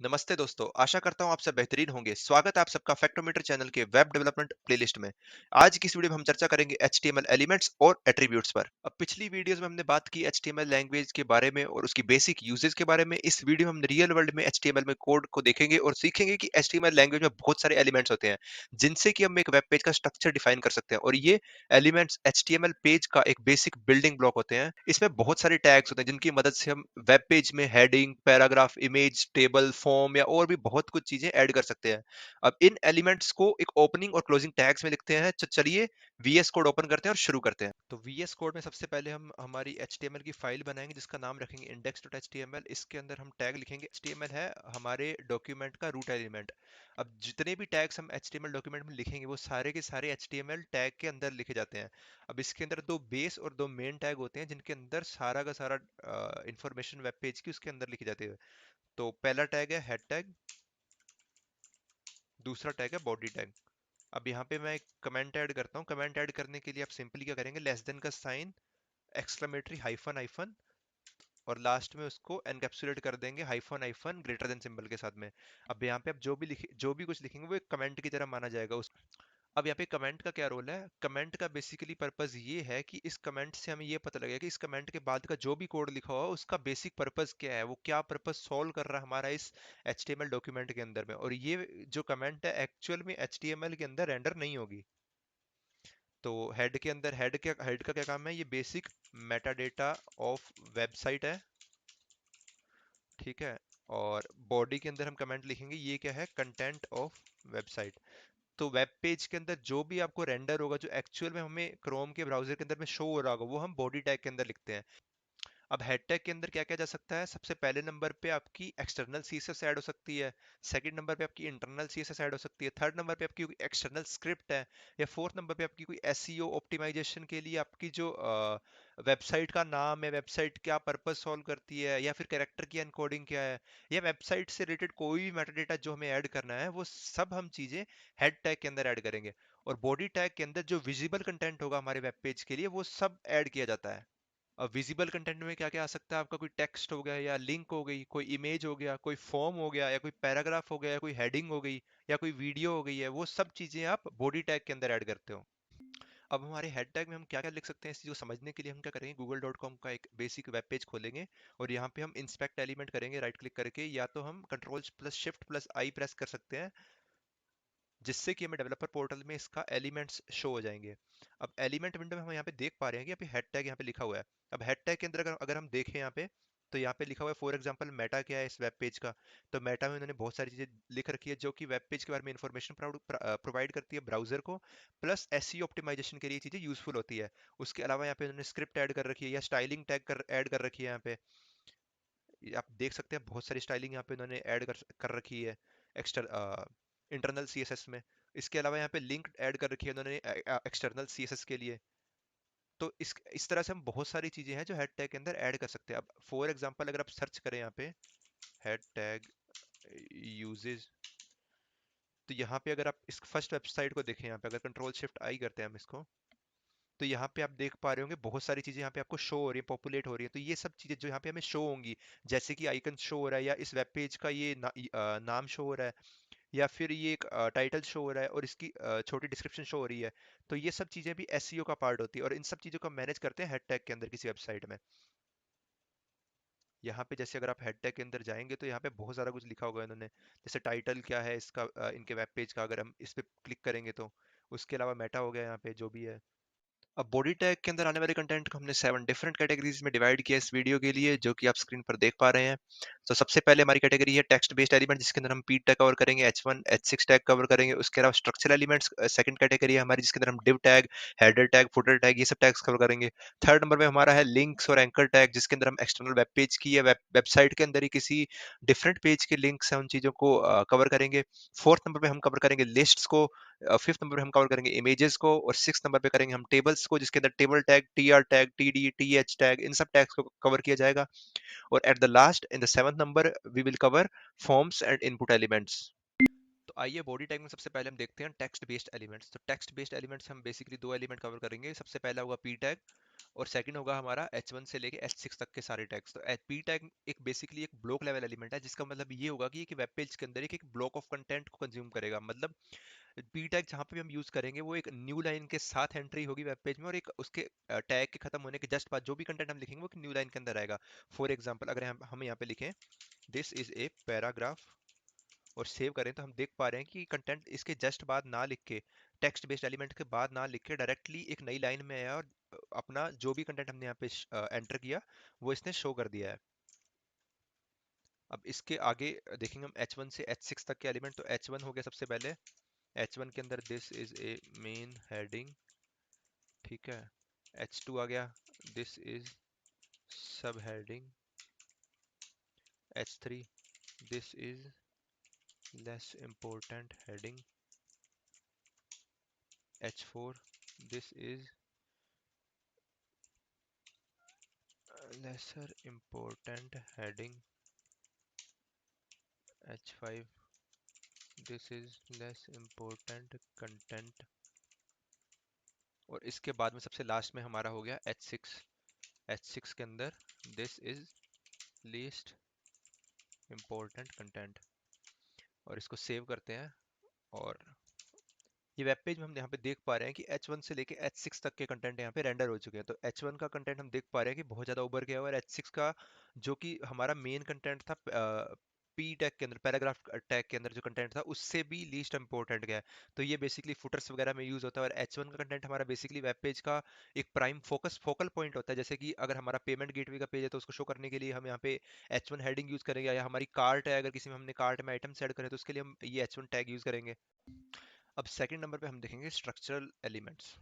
नमस्ते दोस्तों, आशा करता हूँ आप सब बेहतरीन होंगे। स्वागत है आप सबका फैक्टोमीटर चैनल के वेब डेवलपमेंट प्लेलिस्ट में। आज की इस वीडियो में हम चर्चा करेंगे HTML एलिमेंट्स और एट्रीब्यूट्स पर। अब पिछली वीडियोस में हमने बात की HTML लैंग्वेज के बारे में और उसकी बेसिक यूजेस के बारे में। इस वीडियो में हम रियल वर्ल्ड में HTML में कोड को देखेंगे और सीखेंगे कि HTML लैंग्वेज में बहुत सारे एलिमेंट्स होते हैं, जिनसे कि हम एक वेब पेज का स्ट्रक्चर डिफाइन कर सकते हैं। और ये एलिमेंट्स HTML पेज का एक बेसिक बिल्डिंग ब्लॉक होते हैं। इसमें बहुत सारे टैग्स होते हैं जिनकी मदद से हम वेब पेज में heading, paragraph, image, table, form या और भी बहुत कुछ चीजें ऐड कर सकते हैं। अब इन एलिमेंट्स को एक ओपनिंग और क्लोजिंग टैग्स में लिखते हैं। तो चलिए VS कोड ओपन करते हैं और शुरू करते हैं। तो VS कोड में सबसे पहले हम हमारी HTML की फाइल बनाएंगे जिसका नाम रखेंगे index.html। इसके अंदर हम टैग लिखेंगे। HTML है हमारे डॉक्यूमेंट का रूट एलिमेंट। अब जितने भी टैग्स हम HTML डॉक्यूमेंट में लिखेंगे वो सारे के सारे HTML टैग के अंदर लिखे जाते हैं। अब इसके अंदर दो बेस और दो मेन टैग होते हैं जिनके अंदर सारा का सारा इंफॉर्मेशन वेब पेज की उसके अंदर लिखी जाती है। तो पहला टैग है हेड टैग, दूसरा टैग है बॉडी टैग। अब यहाँ पे मैं एक कमेंट ऐड करता हूँ। कमेंट ऐड करने के लिए आप सिंपली क्या करेंगे, लेस देन का साइन, एक्सक्लेमेटरी हाइफन हाइफन, और लास्ट में उसको एनकैप्सुलेट कर देंगे hyphen hyphen greater than symbol के साथ में। अब यहाँ पे आप जो भी कुछ लिखेंगे वो एक कमेंट की तरह माना जाएगा। अब यहाँ पे कमेंट का क्या रोल है? कमेंट का बेसिकली पर्पस ये है कि इस कमेंट से हमें ये पता लगेगा कि इस कमेंट के बाद का जो भी कोड लिखा हुआ है उसका बेसिक पर्पस क्या है, वो क्या पर्पस सॉल्व कर रहा है हमारा इस HTML डॉक्यूमेंट के अंदर में। और ये जो कमेंट है एक्चुअल में HTML के अंदर रेंडर नहीं होगी। तो हेड के अंदर हेड का क्या काम है? ये basic Meta data of website है, ठीक है। और बॉडी के अंदर हम कमेंट लिखेंगे, ये क्या है? Content of website. तो वेब पेज के अंदर जो भी आपको रेंडर होगा, जो एक्चुअल में हमें क्रोम के ब्राउजर के अंदर में शो हो रहा होगा, वो हम बॉडी टैग के अंदर लिखते हैं। अब हेड टैग के अंदर क्या क्या जा सकता है? सबसे पहले नंबर पे आपकी एक्सटर्नल CSS ऐड हो सकती है, सेकंड नंबर पे आपकी इंटरनल CSS ऐड हो सकती है, थर्ड नंबर पे आपकी कोई एक्सटर्नल स्क्रिप्ट है, या फोर्थ नंबर पे आपकी कोई SEO ऑप्टिमाइजेशन के लिए आपकी जो वेबसाइट का नाम है, वेबसाइट क्या पर्पस सॉल्व करती है, या फिर कैरेक्टर की एनकोडिंग क्या है, या वेबसाइट से रिलेटेड कोई भी मेटाडेटा जो हमें ऐड करना है, वो सब हम चीजें हेड टैग के अंदर ऐड करेंगे। और बॉडी टैग के अंदर जो विजिबल कंटेंट होगा हमारे वेब पेज के लिए, वो सब ऐड किया जाता है। अब विजिबल कंटेंट में क्या क्या आ सकता है? आपका कोई टेक्स्ट हो गया, या लिंक हो गई, कोई इमेज हो गया, कोई फॉर्म हो गया, या कोई पैराग्राफ हो गया, या कोई हेडिंग हो गई, या कोई वीडियो हो गई है, वो सब चीजें आप बॉडी टैग के अंदर ऐड करते हो। अब हमारे हेड टैग में हम क्या क्या लिख सकते हैं, इस चीज को समझने के लिए हम क्या करेंगे, google.com का एक बेसिक वेब पेज खोलेंगे और यहाँ पे हम इंस्पेक्ट एलिमेंट करेंगे राइट क्लिक करके, या तो हम कंट्रोल+shift+I प्रेस कर सकते हैं, जिससे कि हमें डेवलपर पोर्टल में इसका एलिमेंट्स शो हो जाएंगे। अब एलिमेंट विंडो में हम यहाँ पे देख पा रहे हैं कि अभी हेड टैग यहाँ पे लिखा हुआ है। अब हेड टैग के अंदर अगर हम देखें यहाँ पे, तो यहाँ पे लिखा हुआ है फॉर एग्जांपल मेटा क्या है इस वेब पेज का। तो मेटा में उन्होंने बहुत सारी चीजें लिख रखी है जो कि वेब पेज के बारे में इंफॉर्मेशन प्रोवाइड करती है ब्राउजर को, प्लस SEO ऑप्टिमाइजेशन के लिए चीजें यूजफुल होती है। उसके अलावा यहाँ पे उन्होंने स्क्रिप्ट ऐड कर रखी है, या स्टाइलिंग टैग ऐड कर रखी है यहाँ पे। आप देख सकते हैं बहुत सारी स्टाइलिंग यहाँ पे उन्होंने ऐड कर रखी है एक्सटर इंटरनल CSS में। इसके अलावा यहाँ पे लिंक ऐड कर रखी है उन्होंने एक्सटर्नल CSS के लिए। तो इस तरह से हम बहुत सारी चीजें हैं जो हेड टैग के अंदर ऐड कर सकते हैं। अब फॉर एग्जांपल अगर आप सर्च करें यहाँ पे हेड टैग यूजेस, तो यहाँ पे अगर आप इस फर्स्ट वेबसाइट को देखें, यहाँ पे अगर कंट्रोल+shift+I करते हैं हम इसको, तो यहाँ पे आप देख पा रहे होंगे बहुत सारी चीजें यहाँ पे आपको शो हो रही है, पॉपुलेट हो रही है। तो ये सब चीजें जो यहाँ पे हमें शो होंगी, जैसे कि आइकन शो हो रहा है, या इस वेब पेज का ये नाम शो हो रहा है, या फिर ये एक टाइटल शो हो रहा है और इसकी छोटी डिस्क्रिप्शन शो हो रही है, तो ये सब चीजें भी SEO का पार्ट होती है। और इन सब चीजों को मैनेज करते हैं हेड टैग के अंदर किसी वेबसाइट में। यहाँ पे जैसे अगर आप हेड टैग के अंदर जाएंगे तो यहाँ पे बहुत सारा कुछ लिखा होगा इन्होंने, जैसे टाइटल क्या है इसका, इनके वेब पेज का, अगर हम इस पे क्लिक करेंगे तो उसके अलावा मेटा हो गया यहाँ पे जो भी है। अब बॉडी टैग के अंदर आने वाले कंटेंट को हमने 7 डिफरेंट कैटेगरीज में डिवाइड किया इस वीडियो के लिए, जो कि आप स्क्रीन पर देख पा रहे हैं। तो सबसे पहले हमारी कैटेगरी है टेक्स्ट बेस्ड एलिमेंट, जिसके अंदर हम पी टैग कवर करेंगे, H1 H6 टैग कवर करेंगे। उसके अलावा स्ट्रक्चर एलिमेंट्स सेकंड कैटेगरी है हमारी, जिसके अंदर हम div tag, header tag, footer tag, ये सब टैग्स कवर करेंगे। थर्ड नंबर पे हमारा है लिंक्स और एंकर टैग, जिसके अंदर हम एक्सटर्नल वेब पेज की या वेबसाइट के अंदर ही किसी डिफरेंट पेज के लिंक्स हैं उन चीजों को कवर करेंगे। फोर्थ नंबर पे हम कवर करेंगे लिस्ट्स को, फिफ्थ नंबर पे हम कवर करेंगे इमेजेस को, और सिक्स नंबर पे करेंगे हम टेबल्स को, जिसके अंदर table tag, TR tag, TD, TH tag, इन सब टैग्स को कवर किया जाएगा। और at the last in the seventh number we will cover forms and input elements. तो तो आइए बॉडी टैग में सबसे पहले हम देखते हैं टेक्स्ट बेस्ड एलिमेंट्स। तो टेक्स्ट बेस्ड एलिमेंट्स हम बेसिकली दो एलिमेंट कवर करेंगे। सबसे पहला होगा पी टैग और सेकंड होगा हमारा H1 से लेके H6 तक के सारे टैग्स। तो पी टैग एक बेसिकली एक ब्लॉक लेवल एलिमेंट है, जिसका मतलब ये होगा कि एक वेब पेज के अंदर एक ब्लॉक ऑफ कंटेंट को कंज्यूम करेगा। मतलब पी टैग जहाँ पे भी हम यूज करेंगे वो एक न्यू लाइन के साथ एंट्री होगी वेब पेज में, और एक उसके टैग के खत्म होने के जस्ट बाद जो भी कंटेंट हम लिखेंगे वो एक न्यू लाइन के अंदर आएगा। फॉर एग्जाम्पल अगर हम यहाँ पे लिखें दिस इज ए पैराग्राफ और सेव करें, तो हम देख पा रहे हैं कि कंटेंट इसके जस्ट बाद ना लिख के, टेक्स्ट बेस्ड एलिमेंट के बाद ना लिख के डायरेक्टली एक नई लाइन में आया, और अपना जो भी कंटेंट हमने यहाँ पे एंटर किया वो इसने शो कर दिया है। अब इसके आगे देखेंगे हम H1 से H6 तक के एलिमेंट। तो H1 हो गया सबसे पहले। H1 के अंदर this is a main heading, ठीक है। H2 आ गया, दिस इज सब heading. H3, this is less important heading. H4, this is lesser important heading. H5, this is less important content। और इसके बाद में सबसे लास्ट में हमारा हो गया H6। H6 के अंदर this is least important content। और इसको सेव करते हैं, और ये वेब पेज में हम यहाँ पे देख पा रहे हैं कि H1 से लेके H6 तक के कंटेंट यहाँ पे रेंडर हो चुके हैं। तो H1 का कंटेंट हम देख पा रहे हैं कि बहुत ज़्यादा उभर गया हुआ है। H6 का जो कि हमारा मेन कंटेंट था पी टैग के अंदर, पैराग्राफ टैग के अंदर जो कंटेंट था उससे भी लीस्ट इंपॉर्टेंट गया है। तो ये बेसिकली फुटर्स वगैरह में यूज होता है। और H1 का कंटेंट हमारा बेसिकली वेब पेज का एक प्राइम फोकल पॉइंट होता है। जैसे कि अगर हमारा पेमेंट गेटवे का पेज है तो उसको शो करने के लिए हम यहाँ पे H1 हेडिंग यूज करेंगे, या हमारी कार्ट है, अगर किसी में हमने कार्ट में आइटम्स ऐड करें तो उसके लिए हम ये H1 टैग यूज करेंगे। अब सेकंड नंबर पे हम देखेंगे स्ट्रक्चरल एलिमेंट्स।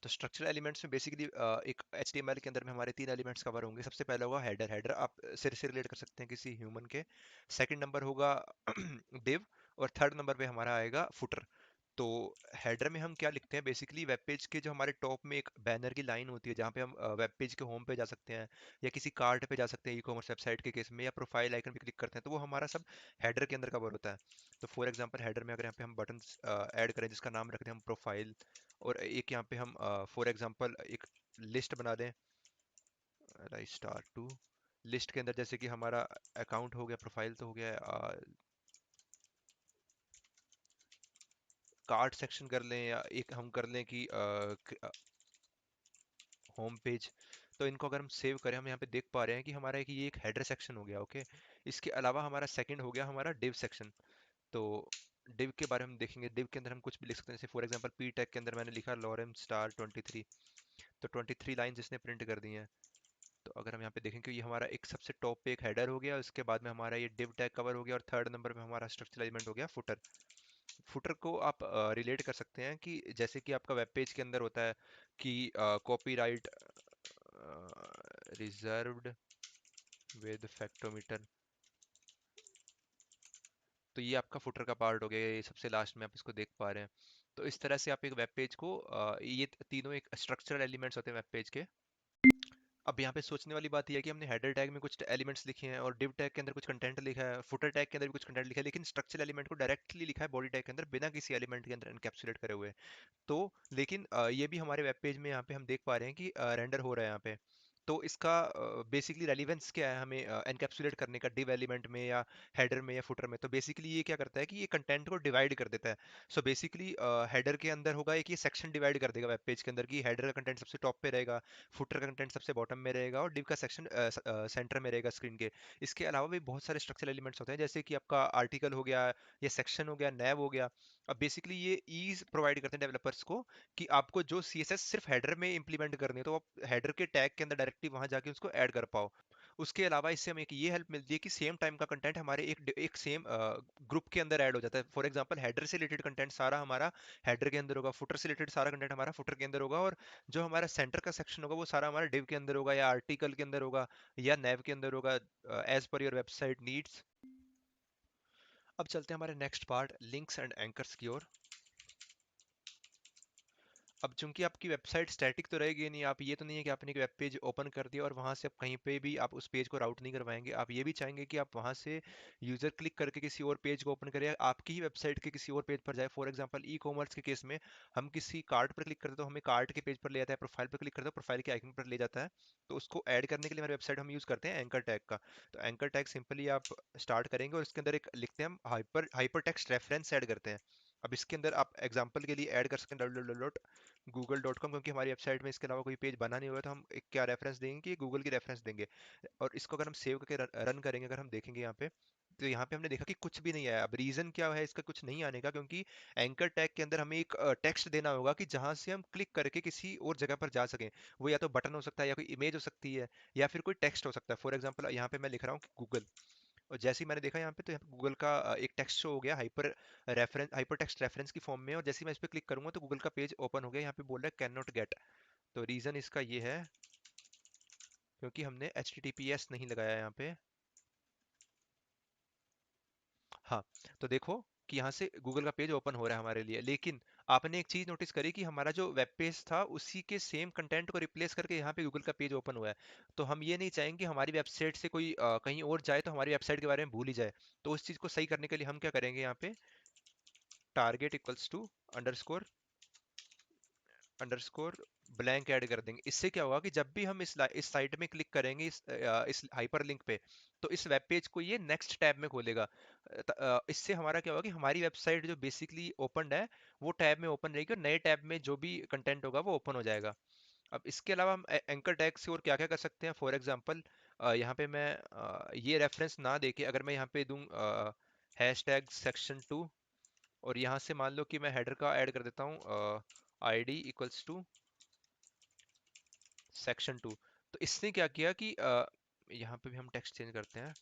तो स्ट्रक्चरल एलिमेंट्स में बेसिकली एक HTML के अंदर में हमारे तीन एलिमेंट्स कवर होंगे। सबसे पहला होगा हेडर। हेडर आप सिर से रिलेट कर सकते हैं किसी ह्यूमन के। सेकंड नंबर होगा div, और थर्ड नंबर पे हमारा आएगा फुटर। तो हेडर में हम क्या लिखते हैं, बेसिकली वेब पेज के जो हमारे टॉप में एक बैनर की लाइन होती है जहाँ पे हम वेब पेज के होम पे जा सकते हैं, या किसी कार्ट पे जा सकते हैं ई कॉमर्स वेबसाइट के केस में, या प्रोफाइल आइकन पे क्लिक करते हैं, तो वो हमारा सब हेडर के अंदर कवर होता है। तो फॉर एग्जांपल हेडर में अगर यहाँ पे हम बटन ऐड करें जिसका नाम रखते हैं हम प्रोफाइल, और एक यहाँ पे हम फॉर एग्जांपल एक लिस्ट बना दें, स्टार टू। लिस्ट के अंदर जैसे कि हमारा अकाउंट हो गया, प्रोफाइल तो हो गया, कार्ड सेक्शन कर लें, या एक हम कर लें कि होम पेज। तो इनको अगर हम सेव करें, हम यहाँ पे देख पा रहे हैं कि हमारा ये एक हेडर सेक्शन हो गया, ओके। इसके अलावा हमारा सेकंड हो गया हमारा डिव सेक्शन। तो डिव के बारे में देखेंगे। डिव के अंदर हम कुछ भी लिख सकते हैं, जैसे फॉर एग्जांपल पी टैग के अंदर मैंने लिखा लॉरेम स्टार 23, तो 23 लाइंस इसने प्रिंट कर दी हैं। तो अगर हम यहाँ पे देखें कि ये हमारा एक सबसे टॉप पे एक हेडर हो गया, उसके बाद में हमारा ये डिव टैग कवर हो गया, और थर्ड नंबर पे हमारा स्ट्रक्चरल एलिमेंट हो गया फुटर। फुटर को आप रिलेट कर सकते हैं कि जैसे कि आपका वेब पेज के अंदर होता है कि कॉपीराइट रिजर्व्ड विद फैक्टोमीटर। तो ये आपका फुटर का पार्ट हो गया, ये सबसे लास्ट में आप इसको देख पा रहे हैं। तो इस तरह से आप एक वेब पेज को ये तीनों एक स्ट्रक्चरल एलिमेंट्स होते हैं वेब पेज के। अब यहाँ पे सोचने वाली बात यह है कि हमने हेडर टैग में कुछ एलिमेंट्स लिखे हैं, और डिव टैग के अंदर कुछ कंटेंट लिखा है, फुटर टैग के अंदर भी कुछ कंटेंट लिखा है, लेकिन स्ट्रक्चरल एलिमेंट को डायरेक्टली लिखा है बॉडी टैग के अंदर बिना किसी एलिमेंट के अंदर एनकैप्सुलेट करे हुए। तो लेकिन ये भी हमारे वेब पेज में यहाँ पे हम देख पा रहे हैं कि रेंडर हो रहा है यहाँ पे। तो इसका बेसिकली रेलिवेंस क्या है हमें एनकैप्सुलेट करने का डिव एलिमेंट में, या हेडर में, या फुटर में। तो बेसिकली ये क्या करता है कि ये कंटेंट को डिवाइड कर देता है। सो बेसिकली हेडर के अंदर होगा एक, ये सेक्शन डिवाइड कर देगा वेब पेज के अंदर, कि हेडर का कंटेंट सबसे टॉप पे रहेगा, फुटर का कंटेंट सबसे बॉटम में रहेगा, और डिव का सेक्शन सेंटर में रहेगा स्क्रीन के। इसके अलावा भी बहुत सारे स्ट्रक्चरल एलिमेंट्स होते हैं, जैसे कि आपका आर्टिकल हो गया, या सेक्शन हो गया, नैव हो गया। अब बेसिकली ये ईज प्रोवाइड करते हैं डेवलपर्स को कि आपको जो CSS सिर्फ हेडर में इंप्लीमेंट करनी है, तो आप हेडर के टैग के अंदर डायरेक्टली वहां जाके उसको ऐड कर पाओ। उसके अलावा इससे हमें एक ये हेल्प मिलती है कि सेम टाइम का कंटेंट हमारे एक सेम ग्रुप के अंदर ऐड हो जाता है। फॉर एग्जांपल हेडर से रिलेटेड कंटेंट सारा हमारा हेडर के अंदर होगा, फुटर से रिलेटेड सारा कंटेंट हमारा फुटर के अंदर होगा, और जो हमारा सेंटर का सेक्शन होगा वो सारा हमारा डिव के अंदर होगा, या आर्टिकल के अंदर होगा, या नैव के अंदर होगा, as per your website needs. अब चलते हैं हमारे next part links and anchors की ओर। अब चूंकि आपकी वेबसाइट स्टैटिक तो रहेगी नहीं, आप ये तो नहीं है कि आपने एक वेब पेज ओपन कर दिया और वहां से आप कहीं पे भी आप उस पेज को राउट नहीं करवाएंगे। आप ये भी चाहेंगे कि आप वहां से यूजर क्लिक करके किसी और पेज को ओपन करे, आपकी ही वेबसाइट के किसी और पेज पर जाए। फॉर एग्जांपल ई कॉमर्स के केस में हम किसी कार्ट पर क्लिक करते हैं तो हमें कार्ट के पेज पर ले जाता है, प्रोफाइल पर क्लिक करते हैं प्रोफाइल के आइकन पर ले जाता है। तो उसको ऐड करने के लिए हमारी वेबसाइट हम यूज करते हैं एंकर टैग का। तो एंकर टैग सिंपली आप स्टार्ट करेंगे और इसके अंदर एक लिखते हैं हम हाइपर टेक्स्ट रेफरेंस ऐड करते हैं। अब इसके अंदर आप एग्जांपल के लिए ऐड कर सकते हैं google.com, क्योंकि हमारी वेबसाइट में इसके अलावा कोई पेज बना नहीं हुआ है, तो हम एक क्या रेफरेंस देंगे कि गूगल की रेफरेंस देंगे। और इसको अगर हम सेव करके रन करेंगे, अगर हम देखेंगे यहाँ पे, तो यहाँ पे हमने देखा कि कुछ भी नहीं आया। अब रीजन क्या है इसका कुछ नहीं आने का, क्योंकि एंकर टैग के अंदर हमें एक टेक्स्ट देना होगा कि जहां से हम क्लिक करके किसी और जगह पर जा सकें। वो या तो बटन हो सकता है, या कोई इमेज हो सकती है, या फिर कोई टेक्स्ट हो सकता है। फॉर एग्जाम्पल यहाँ पे मैं लिख रहा हूँ कि गूगल, और जैसे ही मैंने देखा यहाँ पे, तो यहाँ पे गूगल का एक टेक्स्ट शो हो गया हाइपर टेक्स्ट रेफरेंस की फॉर्म में। और जैसे ही मैं इस पर क्लिक करूंगा तो गूगल का पेज ओपन हो गया। यहाँ पे बोल रहा है कैन नॉट गेट। तो रीजन इसका ये है क्योंकि हमने HTTPS नहीं लगाया यहाँ पे। हाँ, तो देखो कि यहाँ से गूगल का पेज ओपन हो रहा है हमारे लिए, लेकिन आपने एक चीज नोटिस करी कि हमारा जो वेब पेज था उसी के सेम कंटेंट को रिप्लेस करके यहाँ पे गूगल का पेज ओपन हुआ है। तो हम ये नहीं चाहेंगे हमारी वेबसाइट से कोई कहीं और जाए तो हमारी वेबसाइट के बारे में भूल ही जाए। तो उस चीज को सही करने के लिए हम क्या करेंगे, यहाँ पे target equals to underscore underscore blank add कर देंगे। इससे क्या होगा कि जब भी हम इस साइट में क्लिक करेंगे, इस हाइपर लिंक पे, तो इस वेब पेज को ये नेक्स्ट टैब में खोलेगा। इससे हमारा क्या होगा कि हमारी वेबसाइट जो बेसिकली ओपन है वो टैब में ओपन रहेगी, और नए टैब में जो भी कंटेंट होगा वो ओपन हो जाएगा। अब इसके अलावा हम एंकर टैग से और क्या क्या कर सकते हैं। फॉर एग्जांपल यहाँ पे मैं ये रेफरेंस ना देके अगर मैं यहाँ पे दूं #section2, और यहाँ से मान लो कि मैं हेडर का ऐड कर देता हूँ ID इक्वल्स टू section 2। तो इसने क्या किया कि यहाँ पे भी हम टेक्स्ट चेंज करते हैं,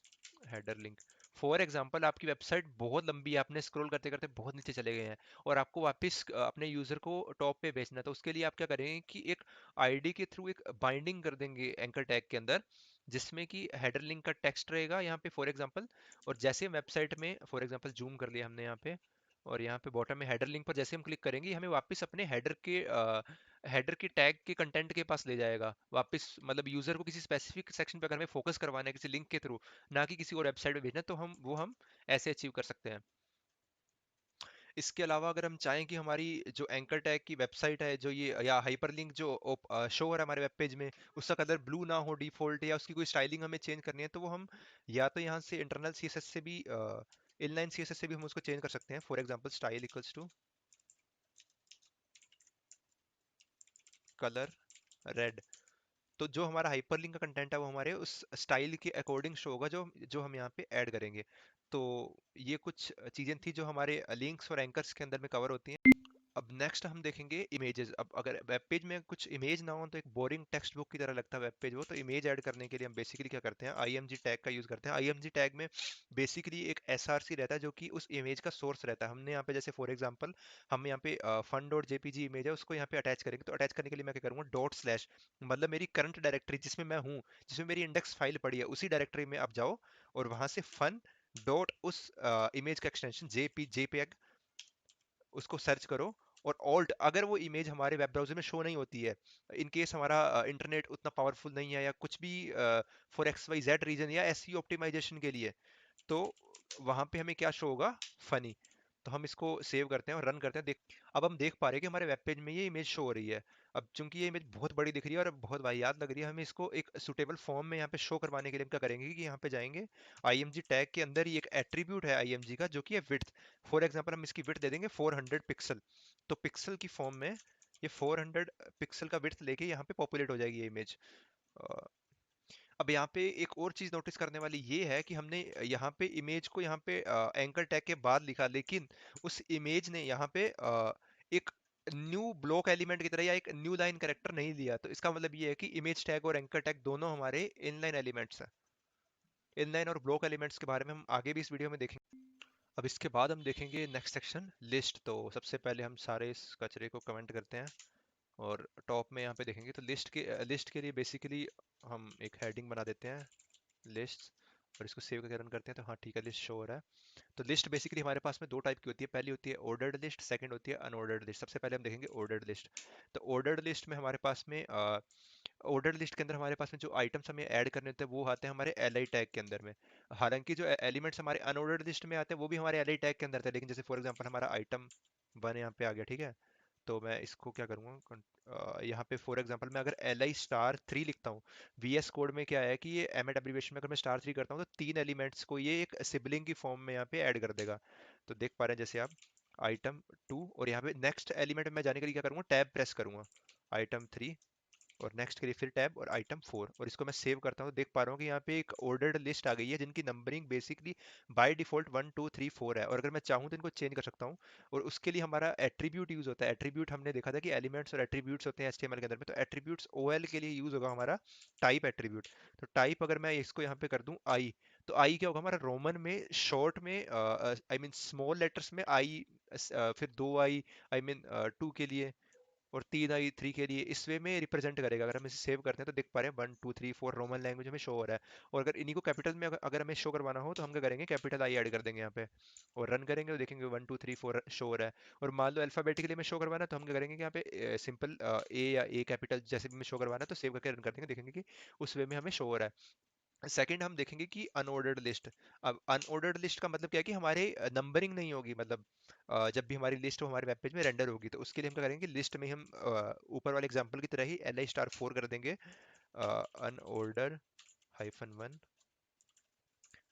हेडर लिंक। फॉर एग्जांपल आपकी वेबसाइट बहुत लंबी है, आपने स्क्रॉल करते करते बहुत नीचे चले गए हैं, और आपको वापस अपने यूजर को टॉप पे भेजना है। तो उसके लिए आप क्या करेंगे कि एक आईडी के थ्रू एक बाइंडिंग कर देंगे एंकर टैग के अंदर, जिसमें कि हेडर लिंक का टेक्स्ट रहेगा यहाँ पे फॉर एग्जांपल। और जैसे वेबसाइट में फॉर एग्जांपल जूम कर लिया हमने यहाँ पे, और यहाँ पे बॉटम में हेडर लिंक पर जैसे हम क्लिक करेंगे, हमें वापस अपने हेडर के टैग के कंटेंट के पास ले जाएगा वापस। मतलब यूजर को किसी स्पेसिफिक सेक्शन पे अगर हमें फोकस करवाना है किसी लिंक के थ्रू, ना कि किसी और वेबसाइट पे भेजना, तो हम ऐसे अचीव कर सकते हैं। इसके अलावा अगर हम चाहें कि हमारी जो एंकर टैग की वेबसाइट है, जो ये या हाइपरलिंक जो शो हो रहा है हमारे वेब पेज में, उसका कलर ब्लू ना हो डिफॉल्ट, या उसकी कोई स्टाइलिंग हमें चेंज करनी है, तो वो हम या तो यहाँ से इंटरनल CSS से भी इनलाइन CSS से भी हम उसको चेंज कर सकते हैं। For example style equals to colour red. तो जो हमारा हाइपरलिंक का कंटेंट है वो हमारे उस स्टाइल के अकॉर्डिंग शो होगा जो जो हम यहाँ पे ऐड करेंगे। तो ये कुछ चीजें थी जो हमारे लिंक्स और एंकर्स के अंदर में कवर होती हैं। अब नेक्स्ट हम देखेंगे इमेजेस। अब अगर वेब पेज में कुछ इमेज ना हो तो एक बोरिंग टेक्स्ट बुक की तरह लगता है वेब पेज वो। तो इमेज ऐड करने के लिए हम बेसिकली क्या करते हैं, IMG टैग का यूज करते हैं। IMG टैग में बेसिकली एक SRC रहता है जो कि उस इमेज का सोर्स रहता है। हमने यहाँ पे जैसे फॉर एग्जांपल हम यहाँ पे fun.jpg इमेज है उसको यहाँ पे अटैच करेंगे। तो अटैच करने के लिए मैं क्या करूँगा, / मतलब मेरी करंट डायरेक्टरी जिसमें मैं हूँ, जिसमें मेरी इंडेक्स फाइल पड़ी है, उसी डायरेक्टरी में आप जाओ और वहां से फन डॉट उस इमेज का एक्सटेंशन JPEG उसको सर्च करो। और ऑल्ट, अगर वो इमेज हमारे वेब ब्राउज़र में शो नहीं होती है, इन केस हमारा इंटरनेट उतना पावरफुल नहीं है, या कुछ भी फॉर XYZ रीजन, या SEO ऑप्टिमाइजेशन के लिए, तो वहां पे हमें क्या शो होगा, फनी। तो हम इसको सेव करते हैं और रन करते हैं। अब हम देख पा रहे हैं कि हमारे वेब पेज में ये इमेज शो हो रही है। अब चूंकि ये इमेज बहुत बड़ी दिख रही है और बहुत वाहियात लग रही है, हमें इसको एक सुटेबल फॉर्म में यहाँ पे शो करवाने के लिए हम क्या करेंगे कि यहाँ पे जाएंगे, IMG टैग के अंदर ही एक एट्रीब्यूट है IMG का जो कि है विड्थ। फॉर एग्जांपल हम इसकी विड्थ दे देंगे 400 पिक्सल। तो पिक्सल की फॉर्म में ये 400 पिक्सल का विड्थ लेके यहाँ पे पॉपुलेट हो जाएगी ये इमेज। अब यहाँ पे एक और चीज नोटिस करने वाली ये है कि हमने यहाँ पे इमेज को यहाँ पे एंकर टैग के बाद लिखा, लेकिन उस इमेज ने यहाँ पे एक न्यू ब्लॉक एलिमेंट की तरह या एक न्यू लाइन कैरेक्टर नहीं लिया। तो इसका मतलब ये है कि इमेज टैग और एंकर टैग दोनों हमारे इनलाइन एलिमेंट्स हैं। इनलाइन और ब्लॉक एलिमेंट्स के बारे में हम आगे भी इस वीडियो में देखेंगे। अब इसके बाद हम देखेंगे नेक्स्ट सेक्शन लिस्ट। तो सबसे पहले हम सारे इस कचरे को कमेंट करते हैं, और टॉप में यहाँ पे देखेंगे तो लिस्ट के लिए बेसिकली हम एक हेडिंग बना देते हैं, लिस्ट, और इसको सेव करके रन करते हैं तो हाँ ठीक है, लिस्ट शो हो रहा है। तो लिस्ट बेसिकली हमारे पास में दो टाइप की होती है, पहली होती है ऑर्डर्ड लिस्ट, सेकंड होती है अनऑर्डर्ड लिस्ट। सबसे पहले हम देखेंगे ऑर्डर्ड लिस्ट। तो ऑर्डर्ड लिस्ट में हमारे पास में ऑर्डर लिस्ट के अंदर हमारे पास में जो आइटम्स हमें ऐड करने होते हैं वो आते हैं हमारे एल आई टैग के अंदर में। हालांकि जो एलिमेंट्स हमारे अनऑर्डर्ड लिस्ट में आते हैं वो भी हमारे एल आई टैग के अंदर थे, लेकिन जैसे फॉर एग्जांपल हमारा आइटम वन यहाँ पे आ गया, ठीक है। तो मैं इसको क्या करूँगा, यहाँ पे फॉर एग्जांपल मैं अगर एल आई स्टार थ्री लिखता हूँ, वी एस कोड में क्या है कि ये एम एट एब्रीविएशन में अगर मैं स्टार थ्री करता हूँ तो तीन एलिमेंट्स को ये एक सिबलिंग की फॉर्म में यहाँ पे ऐड कर देगा। तो देख पा रहे हैं जैसे आप आइटम टू, और यहाँ पे नेक्स्ट एलिमेंट में जाने के लिए क्या करूँगा, टैब प्रेस करूंगा, आइटम थ्री, और नेक्स्ट के लिए फिर टैब और आइटम फोर, और इसको मैं सेव करता हूँ तो देख पा रहा हूँ कि यहाँ पे एक ऑर्डर्ड लिस्ट आ गई है जिनकी numbering basically by default one two three four है, और अगर मैं चाहूँ तो इनको चेंज कर सकता हूँ। और उसके लिए हमारा एट्रीब्यूट यूज होता है। एट्रीब्यूट हमने देखा था कि एलिमेंट्स और एट्रीब्यूट्स होते हैं एचटीएमएल के अंदर में, तो एट्रीब्यूट्स ओएल के लिए यूज होगा हमारा टाइप एट्रीब्यूट। तो टाइप अगर मैं इसको यहाँ पे कर दूं आई, तो आई क्या होगा हमारा, रोमन में शॉर्ट में आई मीन स्मॉल लेटर्स में आई, फिर दो आई, आई मीन टू के लिए, और तीन आई थ्री के लिए, इस वे में रिप्रेजेंट करेगा। अगर हम इसे सेव करते हैं तो देख पा रहे हैं one two three four Roman language में शो हो रहा है। और अगर इन्हीं को कैपिटल में अगर हमें शो करवाना हो तो हम क्या करेंगे, कैपिटल आई ऐड कर देंगे यहाँ पे, और रन करेंगे तो देखेंगे one two three four show हो रहा है। और मान लो अल्फाबेटिकली में शो करवाना है तो हम क्या करेंगे कि यहाँ पे सिंपल ए या ए कैपिटल जैसे भी हमें शो करवाना है तो सेव करके रन कर देंगे, देखेंगे कि उस वे में हमें शो हो रहा है। सेकंड हम देखेंगे कि अनऑर्डर्ड लिस्ट। अब अनऑर्डर्ड लिस्ट का मतलब क्या है कि हमारे नंबरिंग नहीं होगी, मतलब जब भी हमारी लिस्ट हमारे वेब पेज में रेंडर होगी तो उसके लिए हम क्या करेंगे, लिस्ट में हम ऊपर वाले एग्जांपल की तरह ही एल आई स्टार फोर कर देंगे, अनऑर्डर हाइफन वन।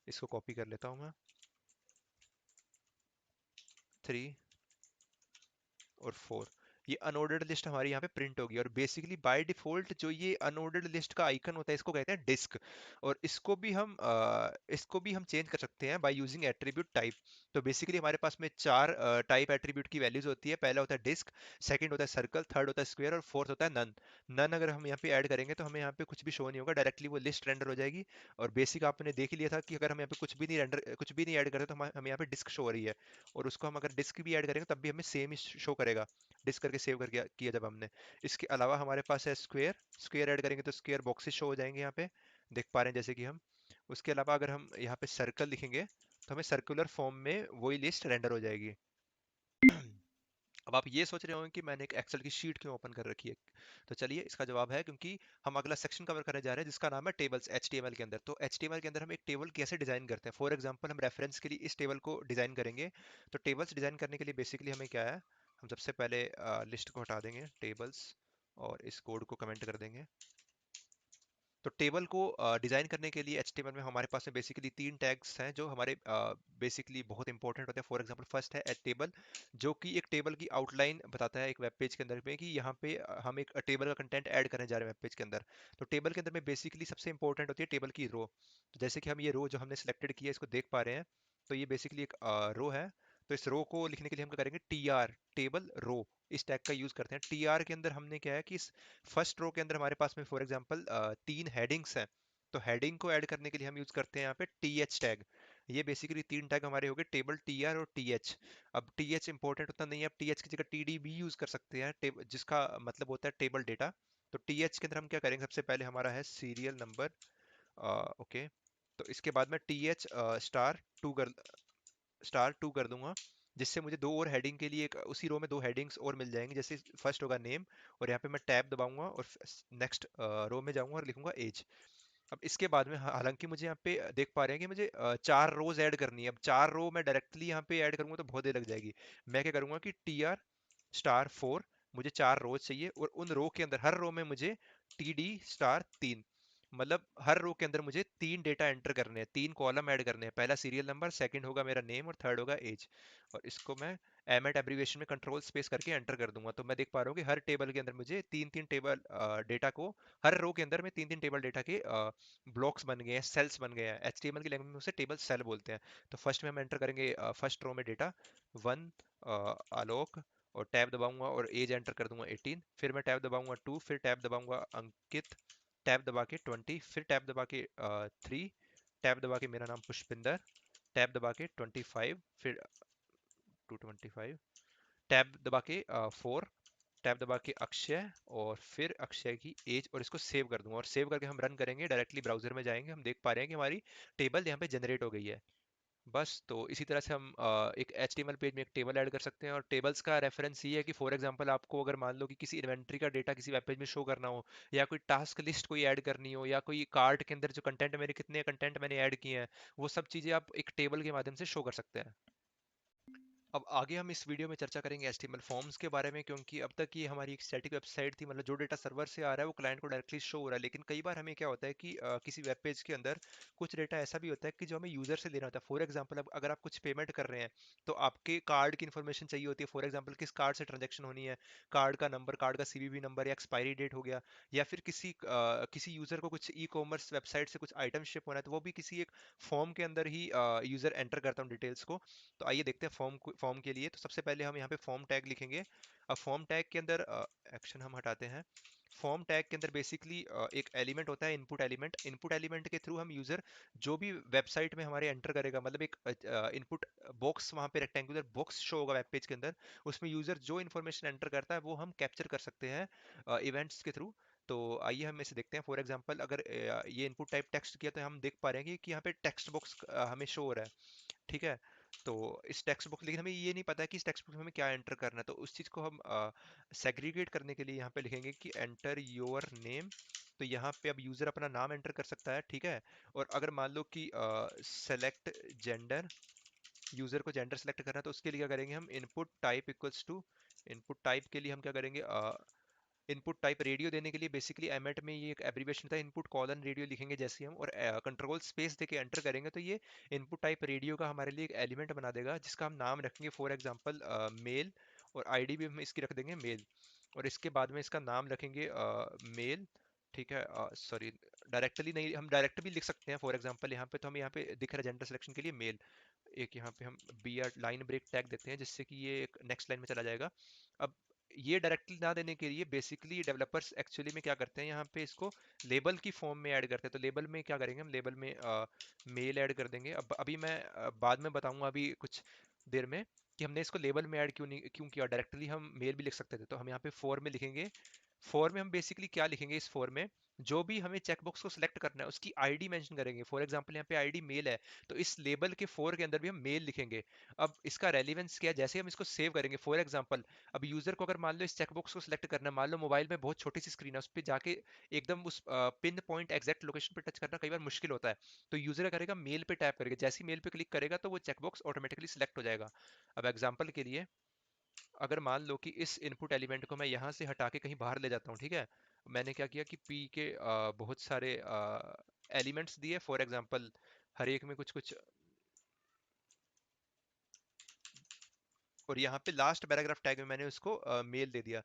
इसको कॉपी कर लेता हूँ मैं, थ्री और फोर। ये अनऑर्डर्ड लिस्ट हमारी यहाँ पे प्रिंट होगी, और बेसिकली बाय डिफॉल्ट जो ये अनऑर्डर्ड लिस्ट का आइकन होता है इसको कहते हैं डिस्क। और इसको भी हम चेंज कर सकते हैं बाय यूजिंग एट्रीब्यूट टाइप। तो बेसिकली हमारे पास में चार टाइप एट्रीब्यूट की वैल्यूज होती है। पहला होता है डिस्क, सेकंड होता है सर्कल, थर्ड होता है स्क्वायर, और फोर्थ होता है नन। नन अगर हम यहाँ पे ऐड करेंगे तो हमें यहाँ पे कुछ भी शो नहीं होगा, डायरेक्टली वो लिस्ट रेंडर हो जाएगी। और बेसिक आपने देख ही लिया था कि अगर हम यहाँ पे कुछ भी नहीं ऐड करते तो हमें यहाँ पे डिस्क शो हो रही है। और उसको हम अगर डिस्क भी ऐड करेंगे तब भी हमें सेम ही शो करेगा, डिस्क करके सेव करके किया जब हमने। इसके अलावा हमारे पास है स्क्वायर, स्क्वायर ऐड करेंगे तो स्क्वायर बॉक्सेस शो हो जाएंगे यहाँ पे, देख पा रहे हैं जैसे कि हम। उसके अलावा अगर हम यहाँ पे सर्कल लिखेंगे तो हमें सर्कुलर फॉर्म में वही लिस्ट रेंडर हो जाएगी। अब आप ये सोच रहे होंगे कि मैंने एक एक्सेल की शीट क्यों ओपन कर रखी है। तो चलिए इसका जवाब है क्योंकि हम अगला सेक्शन कवर करने जा रहे हैं जिसका नाम है टेबल्स एचटीएमएल के अंदर। तो एचटीएमएल के अंदर हम एक टेबल कैसे डिजाइन करते हैं, फॉर एग्जांपल हम रेफरेंस के लिए इस टेबल को डिजाइन करेंगे। तो टेबल्स डिजाइन करने के लिए बेसिकली हमें क्या है, हम सबसे पहले लिस्ट को हटा देंगे टेबल्स, और इस कोड को कमेंट कर देंगे। तो टेबल को डिजाइन करने के लिए एचटीएमएल में हमारे पास में बेसिकली तीन टैग्स हैं जो हमारे बेसिकली बहुत इंपॉर्टेंट होते हैं। फॉर एग्जांपल फर्स्ट है एट टेबल, जो कि एक टेबल की आउटलाइन बताता है एक वेब पेज के अंदर में कि यहाँ पे हम एक टेबल का कंटेंट ऐड करने जा रहे हैं वेब पेज के अंदर। तो टेबल के अंदर में बेसिकली सबसे इंपॉर्टेंट होती है टेबल की रो। तो जैसे कि हम ये रो जो हमने सेलेक्टेड किया है इसको देख पा रहे हैं, तो ये बेसिकली एक रो है। तो इस रो को लिखने के लिए हम क्या करेंगे, टी आर, टेबल रो, इस टैग का यूज करते हैं। टी आर के अंदर हमने क्या है कि फर्स्ट रो के अंदर हमारे पास में फॉर एग्जांपल तीन हेडिंग्स हैं, तो हेडिंग को ऐड करने के लिए हम यूज करते हैं यहाँ पे टी एच टैग। ये बेसिकली तीन टैग हमारे हो गए, टेबल, टी आर और टी एच। अब टी एच इंपॉर्टेंट उतना नहीं है, अब टी एच की जगह टी डी भी यूज कर सकते हैं, जिसका मतलब होता है टेबल डेटा। तो टी एच के अंदर हम क्या करेंगे, सबसे पहले हमारा है सीरियल नंबर, ओके। तो इसके बाद में टी एच स्टार टू कर दूंगा, जिससे मुझे दो और हेडिंग के लिए उसी रो में दो हेडिंग्स और मिल जाएंगे। जैसे फर्स्ट होगा नेम, और यहाँ पे मैं टैब दबाऊंगा और नेक्स्ट रो में जाऊंगा और लिखूंगा एज। अब इसके बाद में हालांकि मुझे यहाँ पे देख पा रहे हैं कि मुझे चार रोज ऐड करनी है। अब चार रो मैं डायरेक्टली यहाँ पे ऐड करूंगा तो बहुत देर लग जाएगी। मैं क्या करूंगा कि टी आर स्टार फोर, मुझे चार रोज चाहिए, और उन रो के अंदर हर रो में मुझे टी डी स्टार तीन, मतलब हर रो के अंदर मुझे तीन डेटा एंटर करने हैं, तीन कॉलम ऐड करने हैं। पहला सीरियल नंबर, सेकंड होगा मेरा नेम, और थर्ड होगा एज। और इसको मैं एम एट एब्रीविएशन में कंट्रोल स्पेस करके एंटर कर दूंगा। तो मैं देख पा रहा हूँ कि हर टेबल के अंदर मुझे तीन तीन टेबल डेटा को, हर रो के अंदर में तीन तीन टेबल डेटा के ब्लॉक्स बन गए हैं, सेल्स बन गए हैं। एचटीएमएल की लैंग्वेज में उसे टेबल सेल बोलते हैं। तो फर्स्ट में हम एंटर करेंगे फर्स्ट रो में डेटा वन, आलोक, और टैब दबाऊंगा और एज एंटर कर दूंगा 18। फिर मैं टैब दबाऊंगा टू, फिर टैब दबाऊंगा अंकित, टैब दबा के 20, फिर टैब दबा के थ्री, टैब दबा के मेरा नाम पुष्पिंदर, टैब दबा के 25, फिर 225, टैब दबा के फोर, टैब दबा के अक्षय, और फिर अक्षय की एज, और इसको सेव कर दूंगा। और सेव करके हम रन करेंगे, डायरेक्टली ब्राउजर में जाएंगे, हम देख पा रहे हैं कि हमारी टेबल यहाँ पे जनरेट हो गई है। बस तो इसी तरह से हम एक HTML पेज में एक टेबल ऐड कर सकते हैं, और टेबल्स का रेफरेंस ये है कि फॉर एग्जांपल आपको अगर मान लो कि किसी इन्वेंट्री का डेटा किसी वेब पेज में शो करना हो, या कोई टास्क लिस्ट कोई ऐड करनी हो, या कोई कार्ट के अंदर जो कंटेंट मेरे कितने कंटेंट मैंने ऐड किए हैं, वो सब चीज़ें आप एक टेबल के माध्यम से शो कर सकते हैं। अब आगे हम इस वीडियो में चर्चा करेंगे HTML फॉर्म्स के बारे में, क्योंकि अब तक ये हमारी एक स्टैटिक वेबसाइट थी, मतलब जो डेटा सर्वर से आ रहा है वो क्लाइंट को डायरेक्टली शो हो रहा है। लेकिन कई बार हमें क्या होता है कि किसी वेब पेज के अंदर कुछ डेटा ऐसा भी होता है कि जो हमें यूजर से लेना होता है। फॉर एग्जांपल, अब अगर आप कुछ पेमेंट कर रहे हैं तो आपके कार्ड की इन्फॉर्मेशन चाहिए होती है। फॉर एग्जाम्पल, किस कार्ड से ट्रांजेक्शन होनी है, कार्ड का नंबर, कार्ड का CVV नंबर, या एक्सपायरी डेट हो गया, या फिर किसी यूजर को कुछ ई कॉमर्स वेबसाइट से कुछ आइटम शिप होना है, तो वो भी किसी एक फॉर्म के अंदर ही यूजर एंटर करता हूँ डिटेल्स को। तो आइए देखते हैं फॉर्म के लिए। तो सबसे पहले हम यहाँ पे फॉर्म टैग लिखेंगे। अब फॉर्म टैग के अंदर एक्शन हम हटाते हैं। फॉर्म टैग के अंदर बेसिकली एक एलिमेंट होता है, इनपुट एलिमेंट। इनपुट एलिमेंट के थ्रू हम यूजर जो भी वेबसाइट में हमारे एंटर करेगा, मतलब एक इनपुट बॉक्स, वहाँ पे रेक्टेंगुलर बॉक्स शो होगा वेब पेज के अंदर, उसमें यूजर जो इन्फॉर्मेशन एंटर करता है वो हम कैप्चर कर सकते हैं इवेंट्स के थ्रू। तो आइए हम इसे देखते हैं। फॉर एग्जांपल, अगर ये इनपुट टाइप टेक्स्ट किया तो हम देख पा रहे हैं कि यहाँ पे टेक्स्ट बॉक्स हमें शो हो रहा है। ठीक है। तो इस टेक्स्ट बुक, लेकिन हमें ये नहीं पता है कि इस टेक्स्ट बुक में हमें क्या एंटर करना है, तो उस चीज़ को हम सेग्रीगेट करने के लिए यहाँ पे लिखेंगे कि एंटर योर नेम। तो यहाँ पे अब यूज़र अपना नाम एंटर कर सकता है, ठीक है। और अगर मान लो कि सेलेक्ट जेंडर, यूज़र को जेंडर सेलेक्ट करना है, तो उसके लिए क्या करेंगे हम, input type equals to, input type के लिए हम क्या करेंगे, इनपुट टाइप रेडियो देने के लिए बेसिकली एमएट में ये एक एब्रीविएशन था, इनपुट कॉलन रेडियो लिखेंगे जैसे हम, और कंट्रोल स्पेस देके एंटर करेंगे तो ये इनपुट टाइप रेडियो का हमारे लिए एक एलिमेंट बना देगा, जिसका हम नाम रखेंगे फॉर एग्जांपल मेल, और आईडी भी हम इसकी रख देंगे मेल, और इसके बाद में इसका नाम रखेंगे मेल। ठीक है, सॉरी, डायरेक्टली नहीं, हम डायरेक्ट भी लिख सकते हैं। फॉर एग्जांपल यहाँ पे तो हम यहाँ पे दिख रहा है जेंडर सिलेक्शन के लिए मेल। एक यहाँ पे हम BR लाइन ब्रेक टैग देते हैं, जिससे कि ये एक नेक्स्ट लाइन में चला जाएगा। अब ये डायरेक्टली ना देने के लिए बेसिकली डेवलपर्स एक्चुअली में क्या करते हैं, यहाँ पे इसको लेबल की फॉर्म में ऐड करते हैं। तो लेबल में क्या करेंगे हम, लेबल में मेल ऐड कर देंगे। अब अभी मैं बाद में बताऊंगा अभी कुछ देर में कि हमने इसको लेबल में ऐड क्यों किया। डायरेक्टली हम मेल भी लिख सकते थे। तो हम यहाँ पे फॉर में लिखेंगे। फॉर में हम बेसिकली क्या लिखेंगे, इस फॉर में जो भी हमें चेकबॉक्स को सिलेक्ट करना है उसकी आईडी मेंशन करेंगे। फॉर एग्जांपल यहाँ पे आईडी मेल है, तो इस लेबल के फॉर के अंदर भी हम मेल लिखेंगे। अब इसका रेलिवेंस क्या है, जैसे हम इसको सेव करेंगे, फॉर एग्जांपल अब यूजर को अगर मान लो इस चेकबॉक्स को सिलेक्ट करना है, मान लो मोबाइल में बहुत छोटी सी स्क्रीन है, उस पर जाके एकदम उस पिन पॉइंट एग्जैक्ट लोकेशन पे टच करना कई बार मुश्किल होता है। तो यूजर करेगा, मेल पे टैप करेगा, जैसे ही मेल पे क्लिक करेगा तो वो चेकबॉक्स ऑटोमेटिकली सिलेक्ट हो जाएगा। अब एग्जांपल के लिए, अगर मान लो कि इस इनपुट एलिमेंट को मैं यहाँ से हटा के कहीं बाहर ले जाता हूँ, ठीक है। मैंने क्या किया कि पी के बहुत सारे एलिमेंट्स दिए, फॉर एग्जांपल हर एक में कुछ कुछ, और यहाँ पे लास्ट पैराग्राफ टैग में मैंने उसको मेल दे दिया,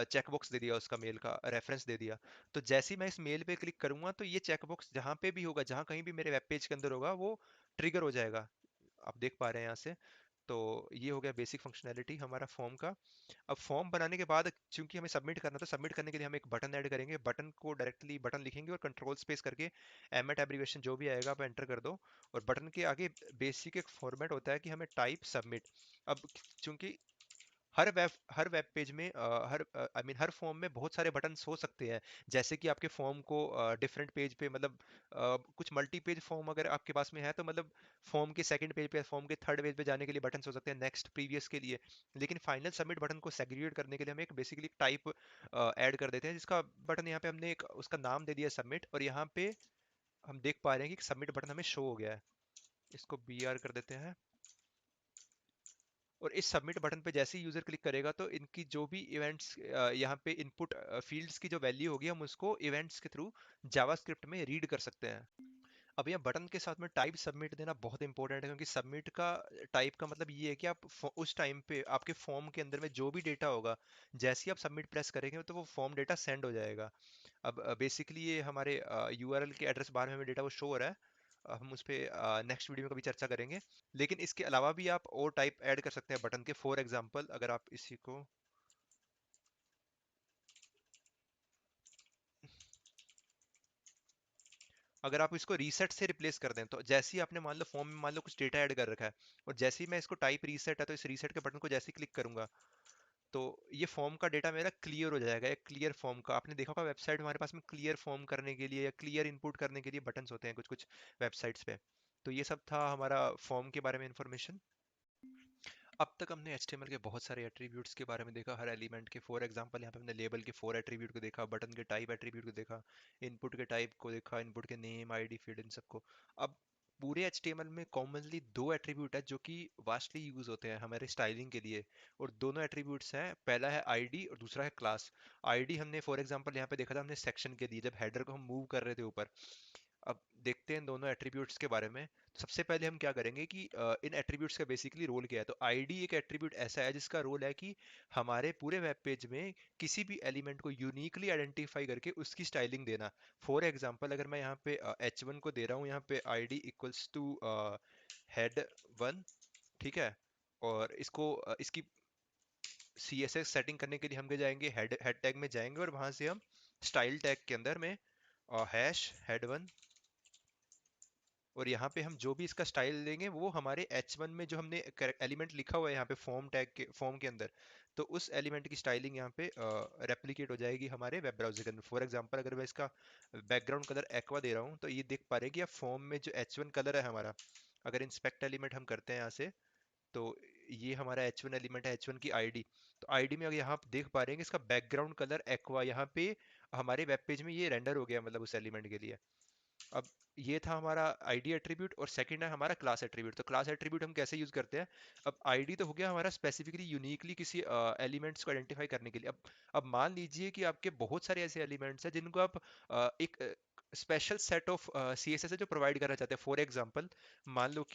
चेकबॉक्स दे दिया, उसका मेल का रेफरेंस दे दिया। तो जैसे ही मैं इस मेल पे क्लिक करूंगा तो ये चेकबॉक्स जहाँ पे भी होगा, जहाँ कहीं भी मेरे वेब पेज के अंदर होगा, वो ट्रिगर हो जाएगा। आप देख पा रहे हैं यहाँ से। तो ये हो गया बेसिक फंक्शनैलिटी हमारा फॉर्म का। अब फॉर्म बनाने के बाद चूंकि हमें सबमिट करना, तो सबमिट करने के लिए हम एक बटन ऐड करेंगे। बटन को डायरेक्टली बटन लिखेंगे और कंट्रोल स्पेस करके एम एट एब्रीविएशन जो भी आएगा आप एंटर कर दो। और बटन के आगे बेसिक एक फॉर्मेट होता है कि हमें टाइप सबमिट। अब चूंकि हर वेब पेज में हर फॉर्म में बहुत सारे बटन्स हो सकते हैं, जैसे कि आपके फॉर्म को डिफरेंट पेज पे, मतलब कुछ मल्टी पेज फॉर्म अगर आपके पास में है तो मतलब फॉर्म के सेकंड पेज पे, फॉर्म के थर्ड पेज पे जाने के लिए बटन्स हो सकते हैं, नेक्स्ट, प्रीवियस के लिए। लेकिन फाइनल सबमिट बटन को सेग्रीगेट करने के लिए हम एक बेसिकली टाइप ऐड कर देते हैं, जिसका बटन यहाँ पे हमने एक उसका नाम दे दिया सबमिट, और यहाँ पे हम देख पा रहे हैं कि सबमिट बटन हमें शो हो गया है। इसको BR कर देते हैं। और इस सबमिट बटन पे जैसे ही यूजर क्लिक करेगा तो इनकी जो भी इवेंट्स यहाँ पे इनपुट फील्ड्स की जो वैल्यू होगी, हम उसको इवेंट्स के थ्रू जावास्क्रिप्ट में रीड कर सकते हैं। अब यहाँ बटन के साथ में टाइप सबमिट देना बहुत इंपॉर्टेंट है, क्योंकि सबमिट का टाइप का मतलब ये है कि आप उस टाइम पे आपके फॉर्म के अंदर में जो भी डेटा होगा, जैसे ही आप सबमिट प्रेस करेंगे तो वो फॉर्म डेटा सेंड हो जाएगा। अब बेसिकली ये हमारे URL के एड्रेस बार में हमें डेटा वो शो हो रहा है। हम उस पे नेक्स्ट वीडियो में कभी चर्चा करेंगे। लेकिन इसके अलावा भी आप और टाइप ऐड कर सकते हैं बटन के। फॉर एग्जांपल, अगर आप इसी को, अगर आप इसको रीसेट से रिप्लेस कर दें, तो जैसे ही आपने मान लो फॉर्म में मान लो कुछ डेटा ऐड कर रखा है, और जैसे ही मैं इसको टाइप रीसेट है, तो इस रीसेट के बटन को जैसे ही क्लिक करूंगा तो ये फॉर्म का डेटा मेरा क्लियर हो जाएगा। एक क्लियर फॉर्म का, आपने देखा होगा वेबसाइट में हमारे पास में क्लियर फॉर्म करने के लिए या क्लियर इनपुट करने के लिए बटन्स होते हैं कुछ कुछ वेबसाइट्स पे। तो ये सब था हमारा फॉर्म के बारे में इंफॉर्मेशन। अब तक हमने HTML के बहुत सारे एट्रीब्यूट्स के बारे में देखा, हर एलिमेंट के। फॉर एग्जांपल यहाँ पे हमने लेबल के 4 एट्रीब्यूट को देखा, बटन के टाइप एट्रीब्यूट को देखा, इनपुट के टाइप को देखा, इनपुट के नेम, आईडी, फील्ड, इन सबको। अब पूरे HTML में कॉमनली दो एट्रीब्यूट है जो कि वास्टली यूज होते हैं हमारे स्टाइलिंग के लिए, और दोनों एट्रीब्यूट्स हैं, पहला है आईडी और दूसरा है क्लास। आईडी हमने फॉर एग्जांपल यहाँ पे देखा था हमने सेक्शन के लिए, जब हेडर को हम मूव कर रहे थे ऊपर। अब देखते हैं दोनों एट्रीब्यूट्स के बारे में। सबसे पहले हम क्या करेंगे कि इन एट्रीब्यूट्स का बेसिकली रोल क्या है। तो आईडी एक एट्रीब्यूट ऐसा है जिसका रोल है कि हमारे पूरे वेब पेज में किसी भी एलिमेंट को यूनिकली आइडेंटिफाई करके उसकी स्टाइलिंग देना। फॉर एग्जांपल अगर मैं यहाँ पे H1 को दे रहा हूँ यहाँ पे आईडी इक्वल्स टू head1, ठीक है। और इसको इसकी CSS सेटिंग करने के लिए हम क्या जाएंगे, हेड टैग में जाएंगे और वहां से हम स्टाइल टैग के अंदर में हैश head1, और यहाँ पे हम जो भी इसका स्टाइल देंगे वो हमारे H1 में जो हमने एलिमेंट लिखा हुआ है यहाँ पे फॉर्म टैग के फॉर्म के अंदर, तो उस एलिमेंट की स्टाइलिंग यहाँ पे रेप्लिकेट हो जाएगी हमारे वेब ब्राउजर के अंदर। फॉर एग्जांपल अगर मैं इसका बैकग्राउंड कलर एक्वा दे रहा हूँ तो ये देख पा रहे हैं कि अब फॉर्म में जो H1 कलर है हमारा, अगर इंस्पेक्ट एलिमेंट हम करते हैं यहाँ से, तो ये हमारा H1 एलिमेंट है, H1 की आईडी। तो आईडी में अगर यहाँ आप देख पा रहे हैं कि इसका बैकग्राउंड कलर एक्वा यहाँ पे हमारे वेब पेज में ये रेंडर हो गया, मतलब उस एलिमेंट के लिए। अब ये था हमारा आईडी एट्रीब्यूट, और सेकंड है हमारा क्लास एट्रीब्यूट। तो क्लास एट्रीब्यूट हम कैसे यूज करते हैं, अब आईडी तो हो गया हमारा स्पेसिफिकली यूनिकली किसी एलिमेंट्स को आइडेंटिफाई करने के लिए। अब मान लीजिए कि आपके बहुत सारे ऐसे एलिमेंट्स हैं जिनको आप एक स्पेशल सेट ऑफ CSS है जो प्रोवाइड करना चाहते हैं। फॉर एग्जांपल मान लो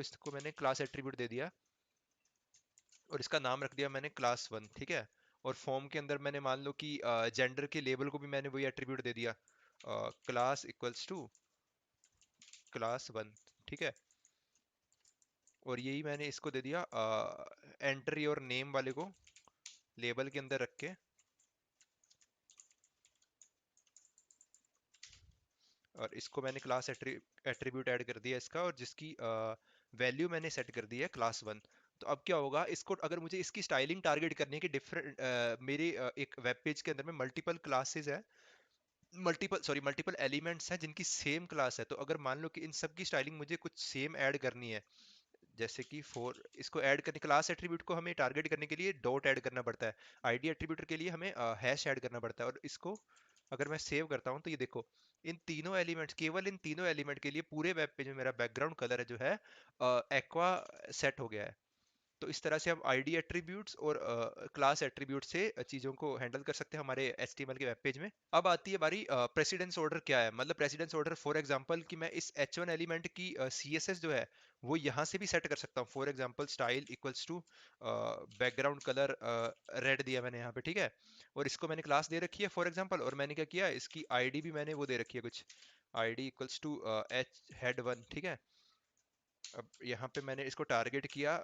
इसको मैंने क्लास एट्रीब्यूट दे दिया और इसका नाम रख दिया मैंने class1, ठीक है। और फॉर्म के अंदर मैंने मान लो कि जेंडर के लेबल को भी मैंने वही एट्रीब्यूट दे दिया, क्लास इक्वल्स टू class1, ठीक है। और यही मैंने इसको दे दिया एंटर योर नेम वाले को लेबल के अंदर रख के, और इसको मैंने क्लास एट्रीब्यूट ऐड कर दिया इसका, और जिसकी वैल्यू मैंने सेट कर दी है class1। तो अब क्या होगा, इसको अगर मुझे इसकी स्टाइलिंग टारगेट करनी है कि डिफरेंट मेरे एक वेब पेज के अंदर में मल्टीपल क्लासेस है, मल्टीपल एलिमेंट्स हैं जिनकी सेम क्लास है, तो अगर मान लो कि इन सब की स्टाइलिंग मुझे कुछ सेम ऐड करनी है, जैसे कि फॉर इसको ऐड करने क्लास एट्रीब्यूट को हमें टारगेट करने के लिए डॉट ऐड करना पड़ता है, आईडी एट्रीब्यूट के लिए हमें हैश ऐड करना पड़ता है। और इसको अगर मैं सेव करता हूँ तो ये देखो, इन तीनों एलिमेंट्स, केवल इन तीनों एलिमेंट के लिए पूरे वेब पेज में मेरा बैकग्राउंड कलर है जो है एक्वा सेट हो गया है। तो इस तरह से हम आईडी एट्रीब्यूट्स और क्लास एट्रीब्यूट से चीज़ों को हैंडल कर सकते हैं हमारे HTML के वेब पेज में। अब आती है बारी प्रेसिडेंस ऑर्डर क्या है, मतलब प्रेसिडेंस ऑर्डर फॉर एग्जांपल कि मैं इस H1 एलिमेंट की CSS जो है वो यहाँ से भी सेट कर सकता हूँ। For example style equals to background colour red दिया मैंने यहाँ पे, ठीक है। और इसको मैंने क्लास दे रखी है फॉर एग्जांपल, और मैंने क्या किया, इसकी आईडी भी मैंने वो दे रखी है कुछ, आईडी इक्वल्स टू head1, ठीक है। अब यहाँ पे मैंने इसको टारगेट किया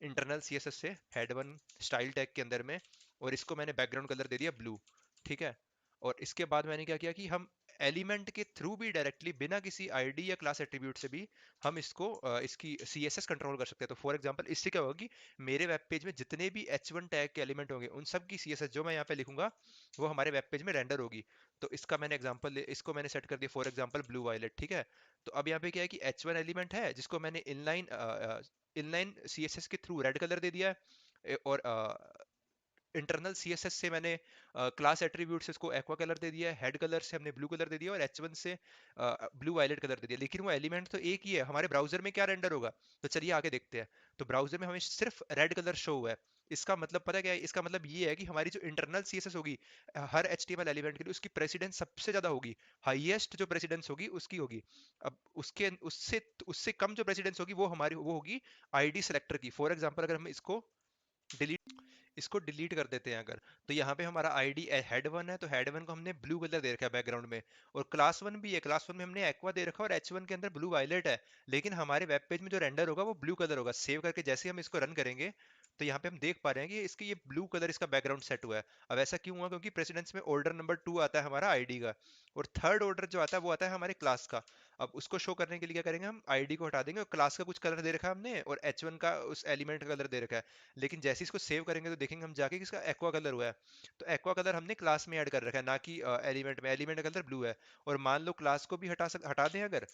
इंटरनल CSS से head1 स्टाइल टैग के अंदर में, और इसको मैंने बैकग्राउंड कलर दे दिया ब्लू, ठीक है। और इसके बाद मैंने क्या किया कि हम एलिमेंट के थ्रू भी डायरेक्टली बिना किसी आईडी या क्लास एट्रीब्यूट से भी हम इसको इसकी CSS कंट्रोल कर सकते हैं। तो फॉर एग्जांपल इससे क्या होगा कि मेरे वेब पेज में जितने भी H1 टैग के एलिमेंट होंगे उन सब की CSS जो मैं यहाँ पे लिखूंगा वो हमारे वेब पेज में रेंडर होगी। तो इसका मैंने एग्जांपल, इसको मैंने सेट कर दिया फॉर एग्जांपल ब्लू वायलेट, ठीक है। तो अब यहाँ पे क्या है कि H1 एलिमेंट है जिसको मैंने इनलाइन CSS के थ्रू रेड कलर दे दिया है, और इंटरनल CSS से मैंने क्लास एट्रीब्यूट से इसको एक्वा कलर दे दिया है, हेड कलर से हमने ब्लू कलर दे दिया, और H1 से ब्लू वायलेट कलर दे दिया। लेकिन वो एलिमेंट तो एक ही है, हमारे ब्राउजर में क्या रेंडर होगा, तो चलिए आगे देखते हैं। तो ब्राउजर में हमें सिर्फ रेड कलर शो हुआ है। इसका मतलब पता क्या है, इसका मतलब ये है कि हमारी जो इंटरनल CSS होगी हर HTML एलिमेंट के लिए उसकी प्रेसिडेंस सबसे ज्यादा होगी, हाईएस्ट जो प्रेसिडेंस होगी उसकी होगी। अब उसके उससे उससे कम जो प्रेसिडेंस होगी वो हमारी वो होगी आईडी सेलेक्टर की। फॉर एग्जांपल अगर हम इसको डिलीट कर देते हैं अगर, तो यहाँ पे हमारा आईडी head1 है, तो head1 को हमने ब्लू कलर दे रखा है बैकग्राउंड में, और class1 भी है, class1 में हमने एक्वा दे रखा है, और H1 के अंदर ब्लू वायलेट है। लेकिन हमारे वेब पेज में जो रेंडर होगा वो ब्लू कलर होगा। सेव करके जैसे हम इसको रन करेंगे तो यहाँ पे हम देख पा रहे हैं कि इसकी ये ब्लू कलर इसका बैकग्राउंड सेट हुआ है। अब ऐसा क्यों हुआ? क्योंकि प्रेसिडेंस में ऑर्डर नंबर 2 आता है हमारा आईडी का, और थर्ड ऑर्डर जो आता है वो आता है हमारे क्लास का। अब उसको शो करने के लिए क्या करेंगे, हम आईडी को हटा देंगे और क्लास का कुछ कलर दे रखा है हमने, और H1 का उस एलिमेंट का कलर दे रखा है। लेकिन जैसे ही इसको सेव करेंगे तो देखेंगे हम जाके कि इसका एक्वा कलर हुआ है। तो एक्वा कलर हमने क्लास में ऐड कर रखा है, ना कि एलिमेंट में। एलिमेंट का कलर ब्लू है। और मान लो क्लास को भी हटा दें अगर,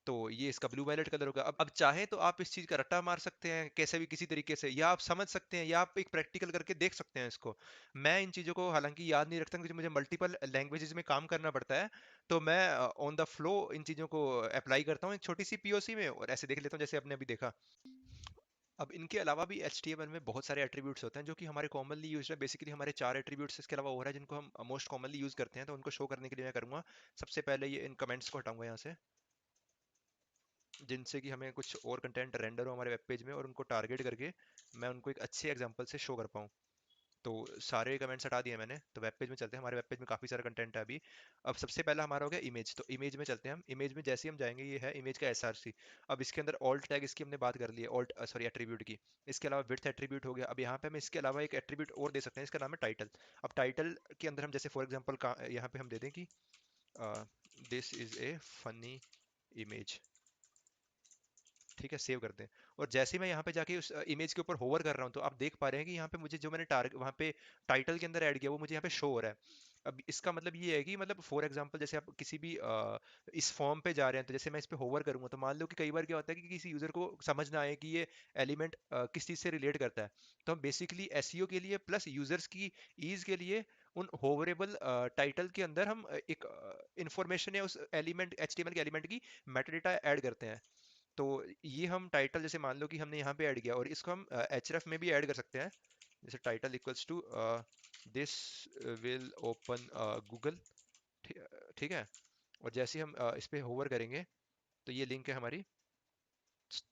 तो ये इसका ब्लू वायलेट कलर होगा। अब चाहे तो आप इस चीज का रट्टा मार सकते हैं कैसे भी, किसी तरीके से, या आप समझ सकते हैं, या आप एक प्रैक्टिकल करके देख सकते हैं इसको। मैं इन चीजों को हालांकि याद नहीं रखता क्योंकि मुझे मल्टीपल लैंग्वेजेस में काम करना पड़ता है। तो मैं ऑन द फ्लो इन चीजों को अप्लाई करता हूँ एक छोटी सी पीओसी में, और ऐसे देख लेता हूँ जैसे आपने अभी देखा। अब इनके अलावा भी HTML में बहुत सारे एट्रीब्यूट्स होते हैं जो कि हमारे कॉमनली यूज है। बेसिकली हमारे 4 एट्रीब्यूट्स इसके अलावा और है जिनको हम मोस्ट कॉमनली यूज करते हैं, तो उनको शो करने के लिए मैं करूंगा। सबसे पहले ये इन कमेंट्स को हटाऊंगा यहाँ से, जिनसे कि हमें कुछ और कंटेंट रेंडर हो हमारे वेब पेज में, और उनको टारगेट करके मैं उनको एक अच्छे एग्जांपल से शो कर पाऊँ। तो सारे कमेंट्स हटा दिए मैंने, तो वेब पेज में चलते हैं। हमारे वेब पेज में काफ़ी सारा कंटेंट है अभी। अब सबसे पहला हमारा हो गया इमेज, तो इमेज में चलते हैं हम। इमेज में जैसे ही हम जाएंगे, ये है इमेज का SRC। अब इसके अंदर ऑल्ट टैग इसकी हमने बात कर ली है, ऑल्ट सॉरी एट्रीब्यूट की। इसके अलावा विड्थ एट्रीब्यूट हो गया। अब यहाँ पे हम इसके अलावा एक एट्रीब्यूट और दे सकते हैं, इसका नाम है टाइटल। अब टाइटल के अंदर हम जैसे फॉर एग्जाम्पल यहाँ पे हम दे दें कि this is a funny image. ठीक है, सेव कर दें। और जैसे ही मैं यहाँ पे जाके उस इमेज के ऊपर होवर कर रहा हूँ, तो आप देख पा रहे हैं कि यहाँ पे मुझे जो मैंने टारगेट वहाँ पे टाइटल के अंदर ऐड किया वो मुझे यहाँ पे शो हो रहा है। अब इसका मतलब ये है कि मतलब फॉर एग्जांपल जैसे आप किसी भी इस फॉर्म पे जा रहे हैं, तो जैसे मैं इस पे होवर करूंगा, तो मान लो कि कई बार क्या होता है कि किसी यूजर को समझ ना आए कि ये एलिमेंट किस चीज से रिलेट करता है। तो हम बेसिकली एसईओ के लिए प्लस यूजर्स की ईज के लिए उन होवरेबल टाइटल के अंदर हम एक इंफॉर्मेशन या उस एलिमेंट HTML के एलिमेंट की मेटाडेटा ऐड करते हैं। तो ये हम टाइटल जैसे मान लो कि हमने यहाँ पे ऐड किया, और इसको हम href में भी ऐड कर सकते हैं। जैसे title equals to this will open Google. ठीक है। और जैसे ही हम इस पे होवर करेंगे, तो ये लिंक है हमारी,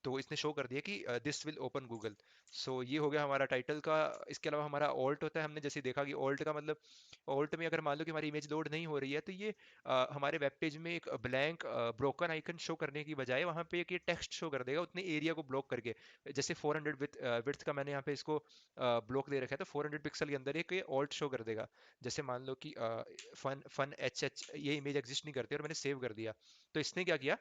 तो इसने शो कर दिया कि दिस विल ओपन गूगल। सो ये हो गया हमारा टाइटल का। इसके अलावा हमारा ऑल्ट होता है, हमने जैसे देखा कि ऑल्ट का मतलब, ऑल्ट में अगर मान लो कि हमारी इमेज लोड नहीं हो रही है, तो ये हमारे वेब पेज में एक ब्लैंक ब्रोकन आइकन शो करने की बजाय वहाँ पे एक ये टेक्स्ट शो कर देगा उतने एरिया को ब्लॉक करके। जैसे 400 विड्थ का मैंने यहाँ पे इसको ब्लॉक दे रखा है, तो 400 पिक्सल के अंदर एक ये ऑल्ट शो कर देगा। जैसे मान लो कि फन फन एच ये इमेज एग्जिस्ट नहीं करती और मैंने सेव कर दिया, तो इसने क्या किया,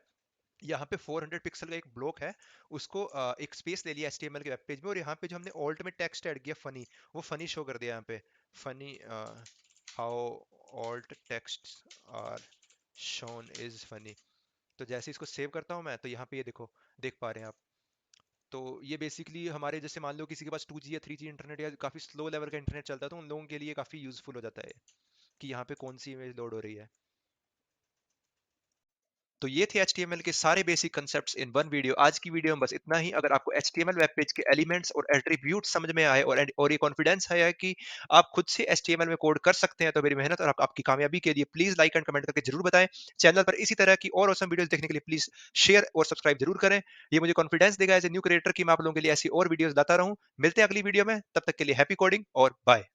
यहाँ पे 400 पिक्सल का एक ब्लॉक है, उसको एक स्पेस ले लिया HTML के वेब पेज में, और यहाँ पे जो हमने ऑल्ट में टेक्स्ट ऐड किया फनी, वो फनी शो कर दिया यहाँ पे। Funny how alt text are shown is funny. तो जैसे इसको सेव करता हूँ मैं, तो यहाँ पे ये देखो, देख पा रहे हैं आप। तो ये बेसिकली हमारे जैसे मान लो किसी के पास 2G या 3G इंटरनेट या काफी स्लो लेवल का इंटरनेट चलता है, तो उन लोगों के लिए काफी यूजफुल हो जाता है कि यहाँ पे कौन सी इमेज लोड हो रही है। तो ये थे HTML के सारे basic concepts in one video. आज की वीडियो में बस इतना ही। अगर आपको HTML वेब पेज के एलिमेंट्स और एट्रीब्यूट समझ में आए, और ये कॉन्फिडेंस है कि आप खुद से HTML में कोड कर सकते हैं, तो मेरी मेहनत और आपकी कामयाबी के लिए प्लीज लाइक एंड कमेंट करके जरूर बताएं। चैनल पर इसी तरह की और ऑसम वीडियोस देखने के लिए प्लीज शेयर और सब्सक्राइब जरूर करें। ये मुझे कॉन्फिडेंस देगा एज ए न्यू क्रिएटर कि मैं आप लोगों के लिए ऐसी और वीडियोस लाता रहूं। मिलते हैं अगली वीडियो में, तब तक के लिए हैप्पी कोडिंग और बाय।